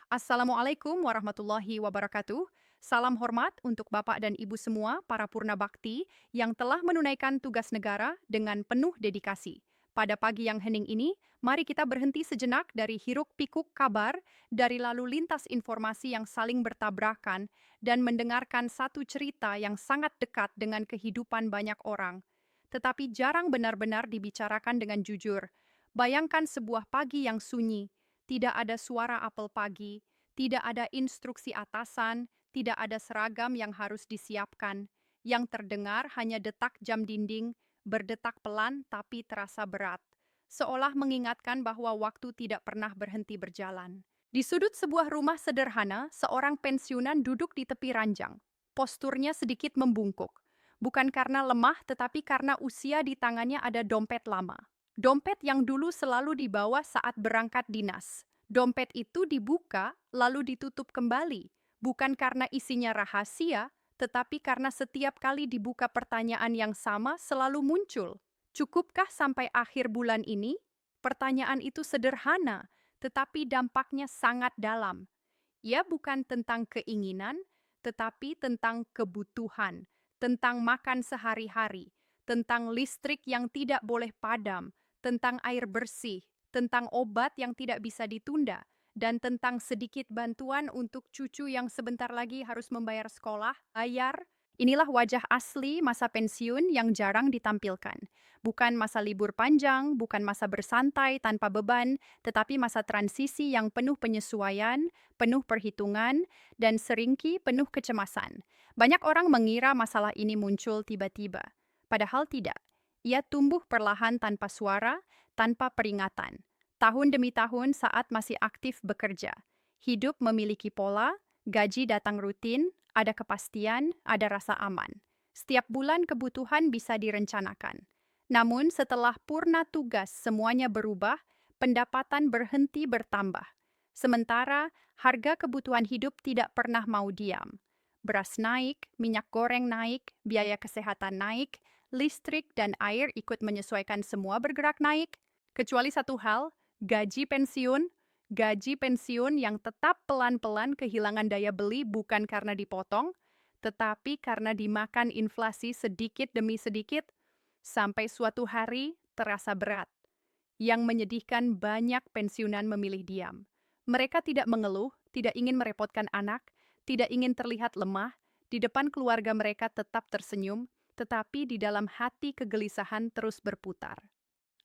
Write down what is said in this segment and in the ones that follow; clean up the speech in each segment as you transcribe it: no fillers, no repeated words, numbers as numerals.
Assalamualaikum warahmatullahi wabarakatuh. Salam hormat untuk Bapak dan Ibu semua, para purna bakti yang telah menunaikan tugas negara dengan penuh dedikasi. Pada pagi yang hening ini, mari kita berhenti sejenak dari hiruk-pikuk kabar, dari lalu lintas informasi yang saling bertabrakan, dan mendengarkan satu cerita yang sangat dekat dengan kehidupan banyak orang. Tetapi jarang benar-benar dibicarakan dengan jujur. Bayangkan sebuah pagi yang sunyi, tidak ada suara apel pagi, tidak ada instruksi atasan, tidak ada seragam yang harus disiapkan. Yang terdengar hanya detak jam dinding, berdetak pelan tapi terasa berat. Seolah mengingatkan bahwa waktu tidak pernah berhenti berjalan. Di sudut sebuah rumah sederhana, seorang pensiunan duduk di tepi ranjang. Posturnya sedikit membungkuk. Bukan karena lemah, tetapi karena usia di tangannya ada dompet lama. Dompet yang dulu selalu dibawa saat berangkat dinas. Dompet itu dibuka lalu ditutup kembali, bukan karena isinya rahasia, tetapi karena setiap kali dibuka pertanyaan yang sama selalu muncul. Cukupkah sampai akhir bulan ini? Pertanyaan itu sederhana, tetapi dampaknya sangat dalam. Ia bukan tentang keinginan, tetapi tentang kebutuhan, tentang makan sehari-hari, tentang listrik yang tidak boleh padam, tentang air bersih, tentang obat yang tidak bisa ditunda, dan tentang sedikit bantuan untuk cucu yang sebentar lagi harus membayar sekolah, bayar. Inilah wajah asli masa pensiun yang jarang ditampilkan. Bukan masa libur panjang, bukan masa bersantai tanpa beban, tetapi masa transisi yang penuh penyesuaian, penuh perhitungan, dan seringki penuh kecemasan. Banyak orang mengira masalah ini muncul tiba-tiba. Padahal tidak. Ia tumbuh perlahan tanpa suara, tanpa peringatan. Tahun demi tahun saat masih aktif bekerja. Hidup memiliki pola, gaji datang rutin, ada kepastian, ada rasa aman. Setiap bulan kebutuhan bisa direncanakan. Namun setelah purna tugas semuanya berubah, pendapatan berhenti bertambah. Sementara harga kebutuhan hidup tidak pernah mau diam. Beras naik, minyak goreng naik, biaya kesehatan naik, listrik dan air ikut menyesuaikan, semua bergerak naik. Kecuali satu hal, gaji pensiun. Gaji pensiun yang tetap pelan-pelan kehilangan daya beli bukan karena dipotong, tetapi karena dimakan inflasi sedikit demi sedikit, sampai suatu hari terasa berat. Yang menyedihkan, banyak pensiunan memilih diam. Mereka tidak mengeluh, tidak ingin merepotkan anak, tidak ingin terlihat lemah, di depan keluarga mereka tetap tersenyum, tetapi di dalam hati kegelisahan terus berputar.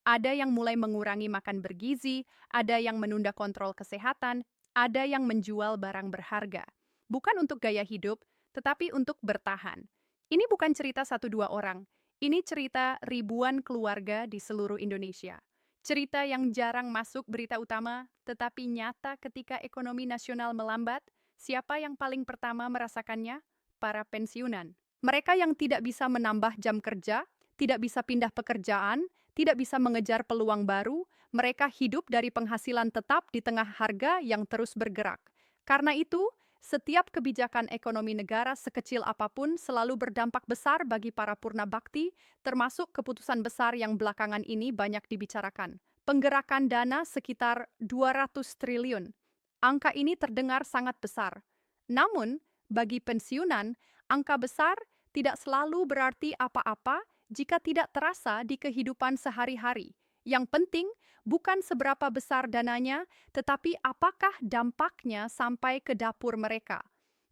Ada yang mulai mengurangi makan bergizi, ada yang menunda kontrol kesehatan, ada yang menjual barang berharga. Bukan untuk gaya hidup, tetapi untuk bertahan. Ini bukan cerita satu dua orang, ini cerita ribuan keluarga di seluruh Indonesia. Cerita yang jarang masuk berita utama, tetapi nyata ketika ekonomi nasional melambat, siapa yang paling pertama merasakannya? Para pensiunan. Mereka yang tidak bisa menambah jam kerja, tidak bisa pindah pekerjaan, tidak bisa mengejar peluang baru, mereka hidup dari penghasilan tetap di tengah harga yang terus bergerak. Karena itu, setiap kebijakan ekonomi negara sekecil apapun selalu berdampak besar bagi para purna bakti, termasuk keputusan besar yang belakangan ini banyak dibicarakan. Penggerakan dana sekitar 200 triliun. Angka ini terdengar sangat besar. Namun, bagi pensiunan, angka besar tidak selalu berarti apa-apa jika tidak terasa di kehidupan sehari-hari. Yang penting bukan seberapa besar dananya, tetapi apakah dampaknya sampai ke dapur mereka.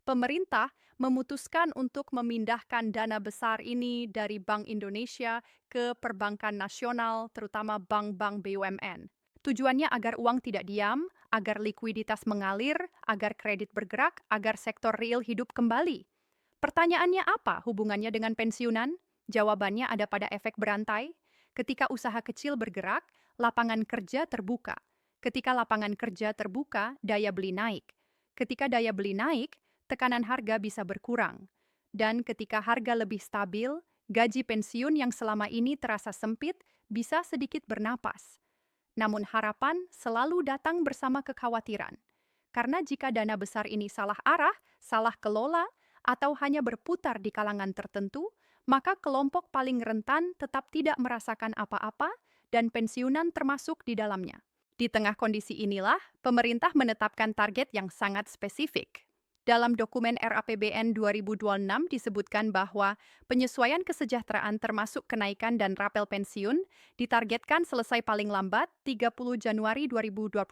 Pemerintah memutuskan untuk memindahkan dana besar ini dari Bank Indonesia ke perbankan nasional, terutama bank-bank BUMN. Tujuannya agar uang tidak diam, agar likuiditas mengalir, agar kredit bergerak, agar sektor real hidup kembali. Pertanyaannya apa hubungannya dengan pensiunan? Jawabannya ada pada efek berantai. Ketika usaha kecil bergerak, lapangan kerja terbuka. Ketika lapangan kerja terbuka, daya beli naik. Ketika daya beli naik, tekanan harga bisa berkurang. Dan ketika harga lebih stabil, gaji pensiun yang selama ini terasa sempit bisa sedikit bernapas. Namun harapan selalu datang bersama kekhawatiran. Karena jika dana besar ini salah arah, salah kelola, atau hanya berputar di kalangan tertentu, maka kelompok paling rentan tetap tidak merasakan apa-apa dan pensiunan termasuk di dalamnya. Di tengah kondisi inilah, pemerintah menetapkan target yang sangat spesifik. Dalam dokumen RAPBN 2026 disebutkan bahwa penyesuaian kesejahteraan termasuk kenaikan dan rapel pensiun ditargetkan selesai paling lambat 30 Januari 2026.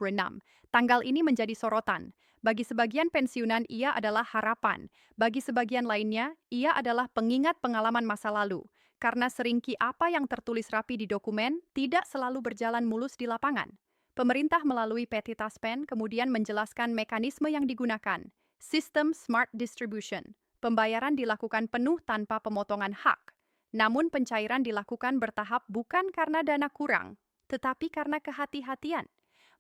Tanggal ini menjadi sorotan. Bagi sebagian pensiunan ia adalah harapan, bagi sebagian lainnya ia adalah pengingat pengalaman masa lalu. Karena seringki apa yang tertulis rapi di dokumen tidak selalu berjalan mulus di lapangan. Pemerintah melalui Peti Taspen kemudian menjelaskan mekanisme yang digunakan. Sistem Smart Distribution. Pembayaran dilakukan penuh tanpa pemotongan hak. Namun pencairan dilakukan bertahap bukan karena dana kurang, tetapi karena kehati-hatian.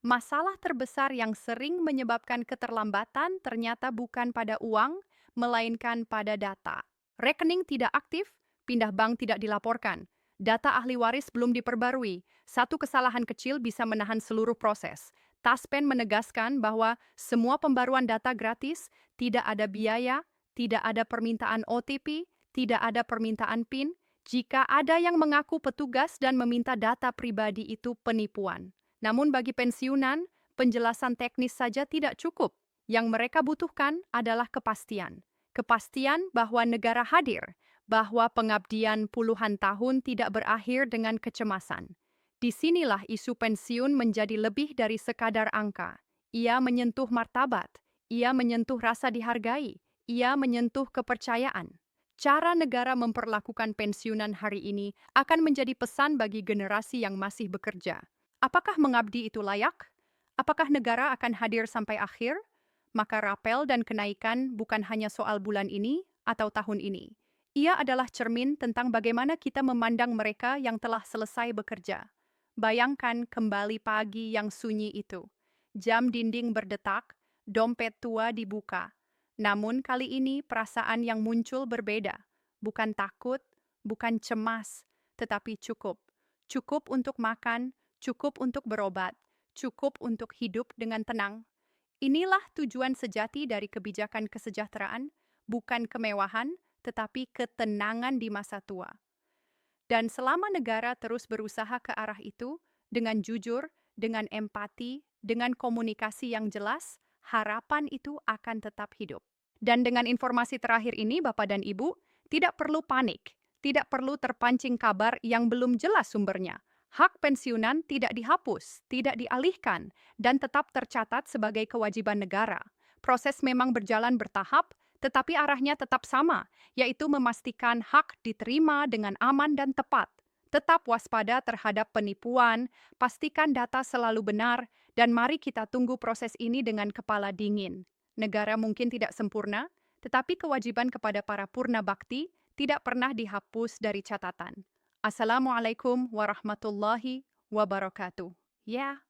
Masalah terbesar yang sering menyebabkan keterlambatan ternyata bukan pada uang, melainkan pada data. Rekening tidak aktif, pindah bank tidak dilaporkan, data ahli waris belum diperbarui. Satu kesalahan kecil bisa menahan seluruh proses. Taspen menegaskan bahwa semua pembaruan data gratis, tidak ada biaya, tidak ada permintaan OTP, tidak ada permintaan PIN. Jika ada yang mengaku petugas dan meminta data pribadi itu penipuan. Namun bagi pensiunan, penjelasan teknis saja tidak cukup. Yang mereka butuhkan adalah kepastian. Kepastian bahwa negara hadir, bahwa pengabdian puluhan tahun tidak berakhir dengan kecemasan. Disinilah isu pensiun menjadi lebih dari sekadar angka. Ia menyentuh martabat, ia menyentuh rasa dihargai, ia menyentuh kepercayaan. Cara negara memperlakukan pensiunan hari ini akan menjadi pesan bagi generasi yang masih bekerja. Apakah mengabdi itu layak? Apakah negara akan hadir sampai akhir? Maka rapel dan kenaikan bukan hanya soal bulan ini atau tahun ini. Ia adalah cermin tentang bagaimana kita memandang mereka yang telah selesai bekerja. Bayangkan kembali pagi yang sunyi itu. Jam dinding berdetak, dompet tua dibuka. Namun kali ini perasaan yang muncul berbeda. Bukan takut, bukan cemas, tetapi cukup. Cukup untuk makan, cukup untuk berobat, cukup untuk hidup dengan tenang. Inilah tujuan sejati dari kebijakan kesejahteraan, bukan kemewahan, tetapi ketenangan di masa tua. Dan selama negara terus berusaha ke arah itu, dengan jujur, dengan empati, dengan komunikasi yang jelas, harapan itu akan tetap hidup. Dan dengan informasi terakhir ini, Bapak dan Ibu, tidak perlu panik, tidak perlu terpancing kabar yang belum jelas sumbernya. Hak pensiunan tidak dihapus, tidak dialihkan, dan tetap tercatat sebagai kewajiban negara. Proses memang berjalan bertahap, tetapi arahnya tetap sama, yaitu memastikan hak diterima dengan aman dan tepat. Tetap waspada terhadap penipuan, pastikan data selalu benar, dan mari kita tunggu proses ini dengan kepala dingin. Negara mungkin tidak sempurna, tetapi kewajiban kepada para purna bakti tidak pernah dihapus dari catatan. Assalamualaikum warahmatullahi wabarakatuh. Ya.